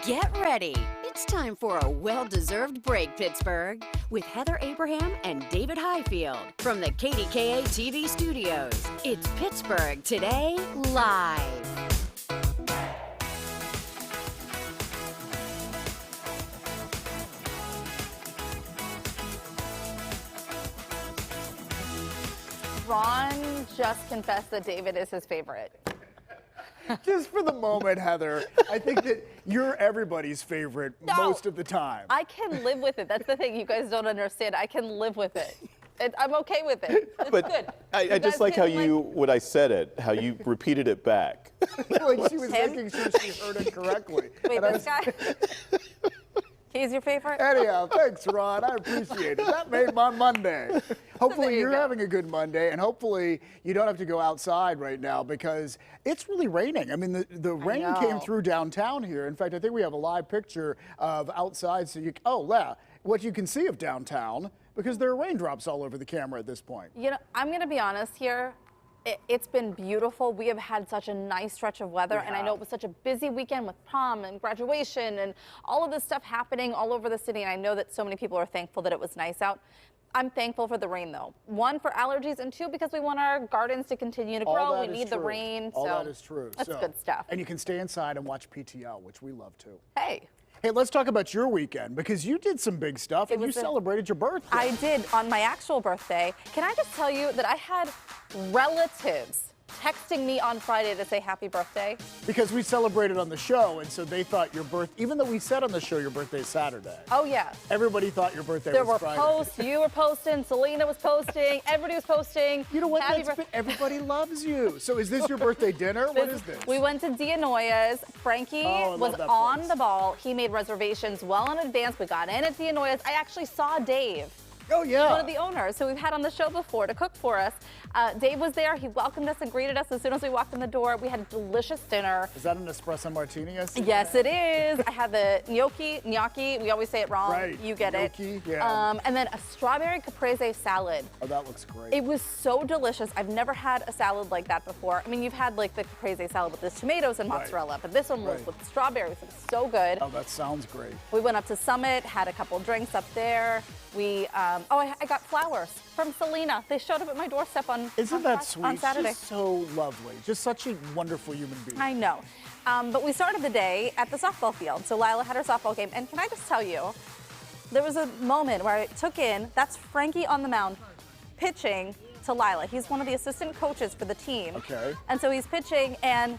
Get ready. It's time for a well-deserved break, Pittsburgh, with Heather Abraham and David Highfield from the KDKA TV studios. It's Pittsburgh Today Live. Ron just confessed that David is his favorite. Just for the moment, Heather, I think that you're everybody's favorite most of the time. I can live with it. That's the thing you guys don't understand. I can live with it. I'm okay with it. It's good. I just like how when I said it, how you repeated it back. Like she was making sure she heard it correctly. Wait, this guy? He's your favorite? Anyhow, thanks, Ron. I appreciate it. That made my Monday. Hopefully you're having a good Monday, and hopefully you don't have to go outside right now because it's really raining. I mean, the rain came through downtown here. In fact, I think we have a live picture of outside, so what you can see of downtown, because there are raindrops all over the camera at this point. You know, I'm going to be honest here. It's been beautiful. We have had such a nice stretch of weather, and I know it was such a busy weekend with prom and graduation and all of this stuff happening all over the city, and I know that so many people are thankful that it was nice out. I'm thankful for the rain, though. One, for allergies, and two, because we want our gardens to continue to grow. We need the rain. All that is true. That's good stuff. And you can stay inside and watch PTL, which we love, too. Hey, let's talk about your weekend, because you did some big stuff and you celebrated your birthday. I did on my actual birthday. Can I just tell you that I had relatives texting me on Friday to say happy birthday? Because we celebrated on the show, and so they thought your birthday, even though we said on the show your birthday's Saturday. Oh, yeah. Everybody thought your birthday was Friday. There were posts, you were posting, Selena was posting, everybody was posting. You know what? Everybody loves you. So is this your birthday dinner? What is this? We went to Dianoia's. Frankie was on the ball. He made reservations well in advance. We got in at Dianoia's. I actually saw Dave. Oh, yeah. One of the owners who we've had on the show before to cook for us. Dave was there. He welcomed us and greeted us as soon as we walked in the door. We had a delicious dinner. Is that an espresso martini? Yes, it is. I had the gnocchi. We always say it wrong. Right. You get gnocchi, it. Yeah. And then a strawberry caprese salad. Oh, that looks great. It was so delicious. I've never had a salad like that before. I mean, you've had like the caprese salad with the tomatoes and mozzarella, but this one was with strawberries. It was so good. Oh, that sounds great. We went up to Summit, had a couple drinks up there. I got flowers from Selena. They showed up at my doorstep on Saturday. She's so lovely. Just such a wonderful human being. I know. But we started the day at the softball field. So Lila had her softball game. And can I just tell you, there was a moment where I took in, that's Frankie on the mound pitching to Lila. He's one of the assistant coaches for the team. Okay. And so he's pitching, and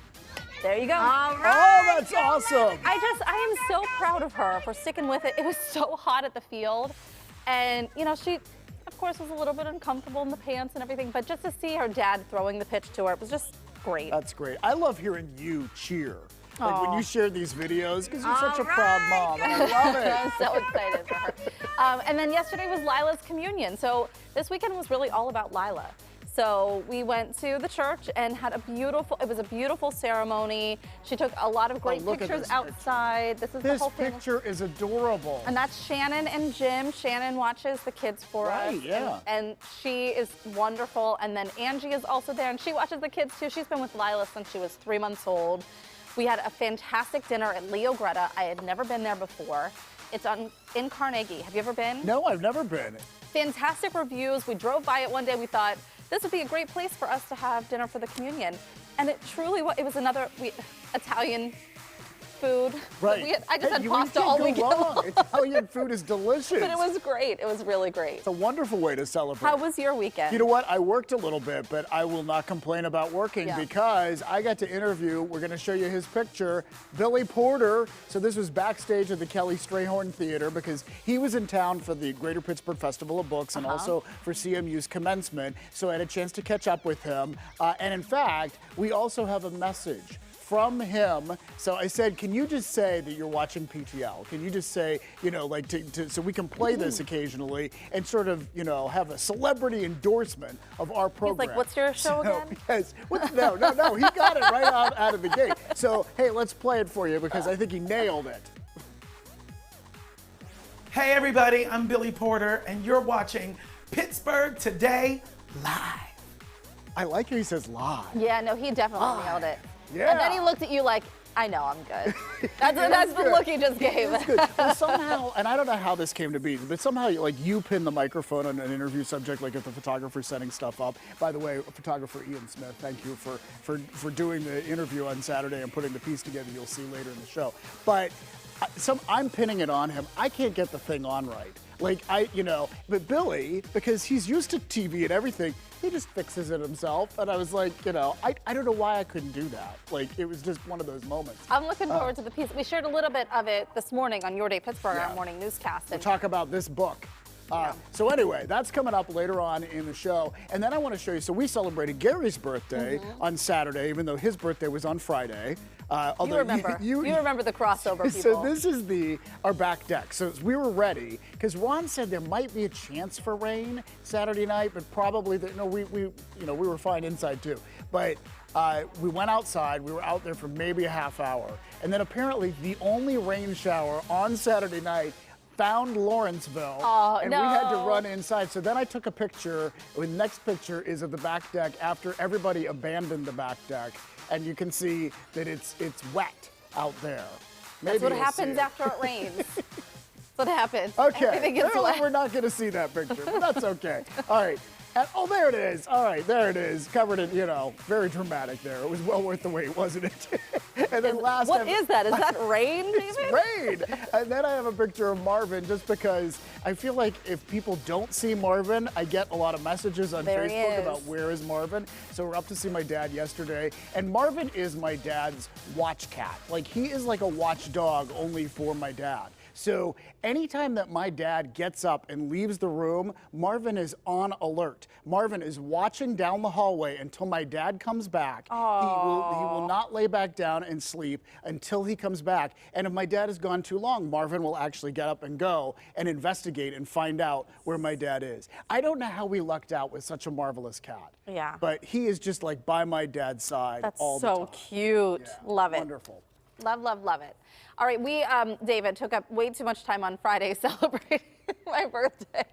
there you go. All right. Oh, that's awesome. I am so proud of her for sticking with it. It was so hot at the field. And, you know, she, of course, was a little bit uncomfortable in the pants and everything, but just to see her dad throwing the pitch to her, it was just great. That's great. I love hearing you cheer. Like when you share these videos, because you're such a proud mom. I love it. I'm so excited for her. And then yesterday was Lila's communion. So this weekend was really all about Lila. So we went to the church and had it was a beautiful ceremony. She took a lot of great pictures outside. This picture is adorable. And that's Shannon and Jim. Shannon watches the kids for us. Yeah. And she is wonderful. And then Angie is also there, and she watches the kids too. She's been with Lila since she was 3 months old. We had a fantastic dinner at Leo Greta. I had never been there before. It's in Carnegie. Have you ever been? No, I've never been. Fantastic reviews. We drove by it one day. We thought, this would be a great place for us to have dinner for the communion. And it truly was. It was another Italian food. Right. I just had pasta all weekend long. Italian food is delicious. But it was great. It was really great. It's a wonderful way to celebrate. How was your weekend? You know what? I worked a little bit, but I will not complain about working because I got to interview, we're going to show you his picture, Billy Porter. So this was backstage at the Kelly Strayhorn Theater because he was in town for the Greater Pittsburgh Festival of Books and also for CMU's commencement. So I had a chance to catch up with him. And in fact, we also have a message from him. So I said, can you just say that you're watching PTL? Can you just say, you know, like so we can play this occasionally and sort of, you know, have a celebrity endorsement of our program. He's like, what's your show again? Yes. No, he got it right out of the gate. So, hey, let's play it for you because I think he nailed it. Hey everybody, I'm Billy Porter and you're watching Pittsburgh Today Live. I like how he says live. Yeah, no, he definitely nailed it. Yeah. And then he looked at you like, I know, I'm good. That's the look he just gave. It's good. Well, somehow, and I don't know how this came to be, but somehow, like, you pin the microphone on an interview subject, like if the photographer's setting stuff up. By the way, photographer Ian Smith, thank you for doing the interview on Saturday and putting the piece together. You'll see later in the show. But I'm pinning it on him. I can't get the thing on right. Like, but Billy, because he's used to TV and everything, he just fixes it himself. And I was like, I don't know why I couldn't do that. Like, it was just one of those moments. I'm looking forward to the piece. We shared a little bit of it this morning on Your Day Pittsburgh, our morning newscast. We'll talk about this book. So anyway, that's coming up later on in the show. And then I want to show you, so we celebrated Gary's birthday on Saturday, even though his birthday was on Friday. You remember. You remember the crossover, people. So this is our back deck. So we were ready, because Ron said there might be a chance for rain Saturday night, but probably, we were fine inside too. But we went outside. We were out there for maybe a half hour. And then apparently the only rain shower on Saturday night found Lawrenceville, and we had to run inside. So then I took a picture. The next picture is of the back deck after everybody abandoned the back deck, and you can see that it's wet out there. That's what happens after it rains. That's what happens. Okay, everything gets wet. We're not going to see that picture, but that's okay. All right. And, there it is. All right, there it is. Covered in, very dramatic there. It was well worth the wait, wasn't it? And then last. What is that? Is that rain, David? It's rain. And then I have a picture of Marvin, just because I feel like if people don't see Marvin, I get a lot of messages on Facebook about where is Marvin. So we're up to see my dad yesterday. And Marvin is my dad's watch cat. Like, he is like a watchdog only for my dad. So anytime that my dad gets up and leaves the room, Marvin is on alert. Marvin is watching down the hallway until my dad comes back. He will not lay back down and sleep until he comes back. And if my dad has gone too long, Marvin will actually get up and go and investigate and find out where my dad is. I don't know how we lucked out with such a marvelous cat. Yeah. But he is just like by my dad's side all the time. That's so cute. Yeah, love it. Wonderful. Love, love, love it. All right, David, took up way too much time on Friday celebrating my birthday.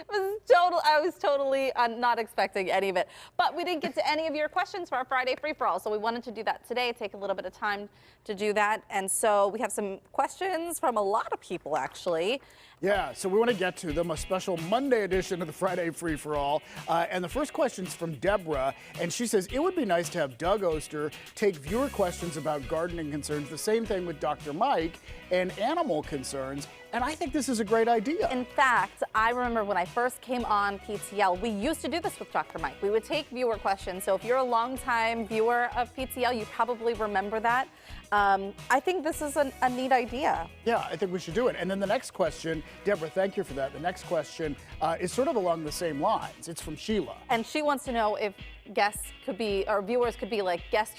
I was totally not expecting any of it. But we didn't get to any of your questions for our Friday free-for-all, so we wanted to do that today, take a little bit of time to do that. And so we have some questions from a lot of people, actually. Yeah, so we want to get to them, a special Monday edition of the Friday Free-for-All. And the first question's from Deborah, and she says, it would be nice to have Doug Oster take viewer questions about gardening concerns, the same thing with Dr. Mike, and animal concerns. And I think this is a great idea. In fact, I remember when I first came on PTL, we used to do this with Dr. Mike. We would take viewer questions. So if you're a longtime viewer of PTL, you probably remember that. I think this is a neat idea. Yeah, I think we should do it. And then the next question, Deborah, thank you for that. The next question is sort of along the same lines. It's from Sheila. And she wants to know if guests could be, or viewers could be like guest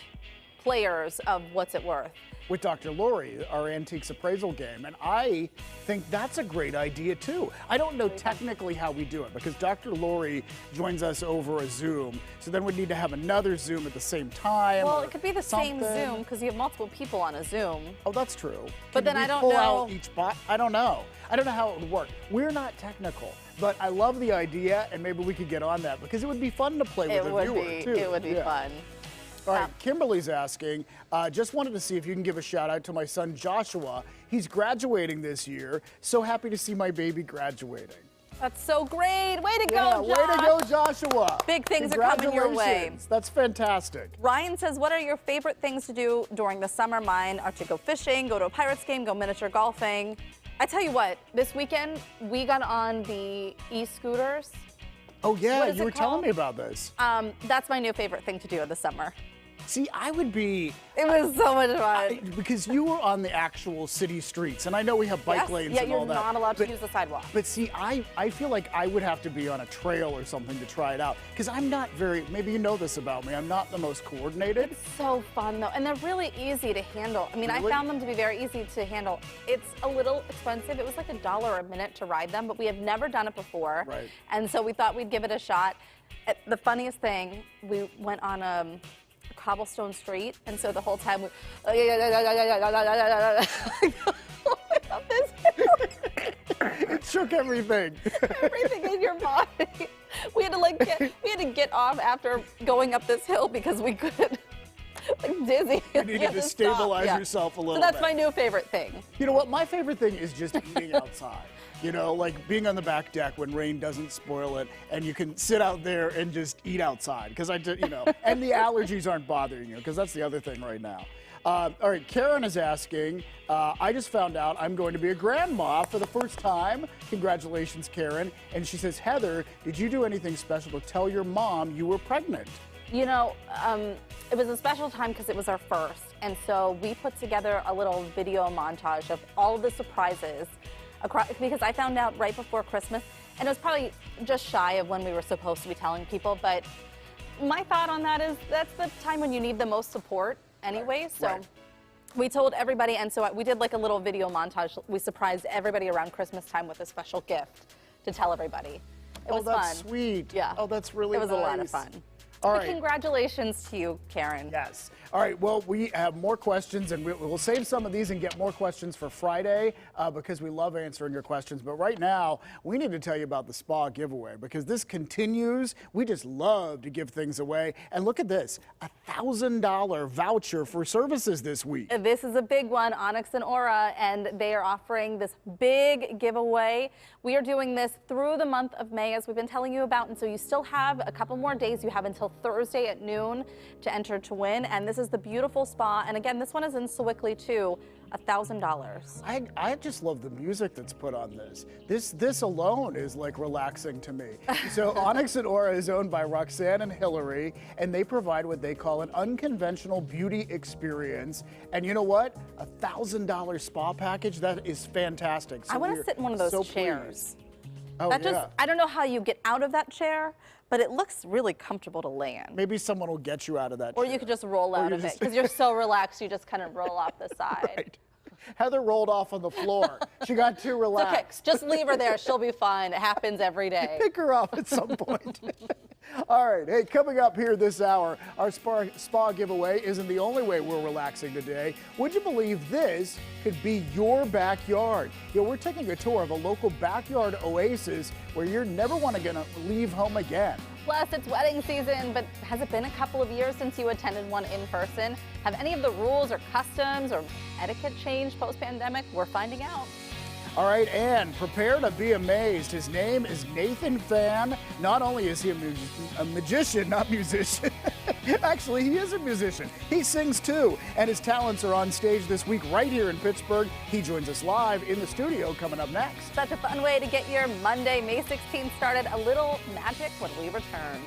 players of What's It Worth? With Dr. Lori, our antiques appraisal game. And I think that's a great idea too. I don't know technically how we do it, because Dr. Lori joins us over a Zoom. So then we'd need to have another Zoom at the same time. Well, it could be the same Zoom because you have multiple people on a Zoom. Oh, that's true. But then I don't pull know. Out each bot? I don't know. I don't know how it would work. We're not technical, but I love the idea, and maybe we could get on that because it would be fun to play with a viewer too. It would be fun. All right, Kimberly's asking, just wanted to see if you can give a shout out to my son Joshua. He's graduating this year. So happy to see my baby graduating. That's so great. Way to go, Josh. Way to go, Joshua. Big things are coming your way. That's fantastic. Ryan says, what are your favorite things to do during the summer? Mine are to go fishing, go to a Pirates game, go miniature golfing. I tell you what, this weekend we got on the e-scooters. Oh yeah, you were telling me about this. That's my new favorite thing to do in the summer. See, I would be... It was so much fun. Because you were on the actual city streets, and I know we have bike lanes and all that. Yeah, you're not allowed to use the sidewalk. But see, I feel like I would have to be on a trail or something to try it out. Because I'm not very, maybe you know this about me, I'm not the most coordinated. It's so fun though, and they're really easy to handle. I mean, really? I found them to be very easy to handle. It's a little expensive. It was like $1 a minute to ride them, but we have never done it before. Right. And so we thought we'd give it a shot. The funniest thing, we went on a cobblestone street, and so the whole time we it shook everything. Everything in your body. We had to get off after going up this hill because we couldn't. like dizzy. You needed to stabilize yourself a little bit. So that's my new favorite thing. You know what? My favorite thing is just eating outside. You know, like being on the back deck when rain doesn't spoil it, and you can sit out there and just eat outside. Because and the allergies aren't bothering you, because that's the other thing right now. All right, Karen is asking, I just found out I'm going to be a grandma for the first time. Congratulations, Karen. And she says, Heather, did you do anything special to tell your mom you were pregnant? You know, it was a special time because it was our first. And so we put together a little video montage of all of the surprises because I found out right before Christmas, and it was probably just shy of when we were supposed to be telling people. But my thought on that is that's the time when you need the most support anyway. So we told everybody, and so we did like a little video montage. We surprised everybody around Christmas time with a special gift to tell everybody. It was fun. Oh, that's sweet. Yeah. Oh, that's really nice. It was a lot of fun. All right. Congratulations to you, Karen. Yes. All right, well, we have more questions, and we'll save some of these and get more questions for Friday because we love answering your questions. But right now, we need to tell you about the spa giveaway because this continues. We just love to give things away. And look at this, a $1,000 voucher for services this week. This is a big one, Onyx and Aura, and they are offering this big giveaway. We are doing this through the month of May, as we've been telling you about, and so you still have a couple more days. You have until Thursday at noon to enter to win, and this is the beautiful spa, and again, this one is in Sewickley too, $1,000. I just love the music that's put on this. This alone is like relaxing to me. So Onyx and Aura is owned by Roxanne and Hillary, and they provide what they call an unconventional beauty experience. And you know what? $1,000 spa package, that is fantastic. So I want to sit in one of those chairs. Oh, I don't know how you get out of that chair, but it looks really comfortable to lay in. Maybe someone will get you out of that chair. Or you could just roll out of it because you're so relaxed, you just kind of roll off the side. Right. Heather rolled off on the floor. She got too relaxed. Okay, just leave her there. She'll be fine. It happens every day. Pick her up at some point. All right, hey, coming up here this hour, our spa giveaway isn't the only way we're relaxing today. Would you believe this could be your backyard? You know, we're taking a tour of a local backyard oasis where you're never gonna leave home again. Plus, it's wedding season, but has it been a couple of years since you attended one in person? Have any of the rules or customs or etiquette changed post-pandemic? We're finding out. All right, and prepare to be amazed. His name is Nathan Fan. Not only is he a magician, not musician. Actually, he is a musician. He sings too, and his talents are on stage this week right here in Pittsburgh. He joins us live in the studio coming up next. Such a fun way to get your Monday, May 16th started. A little magic when we return.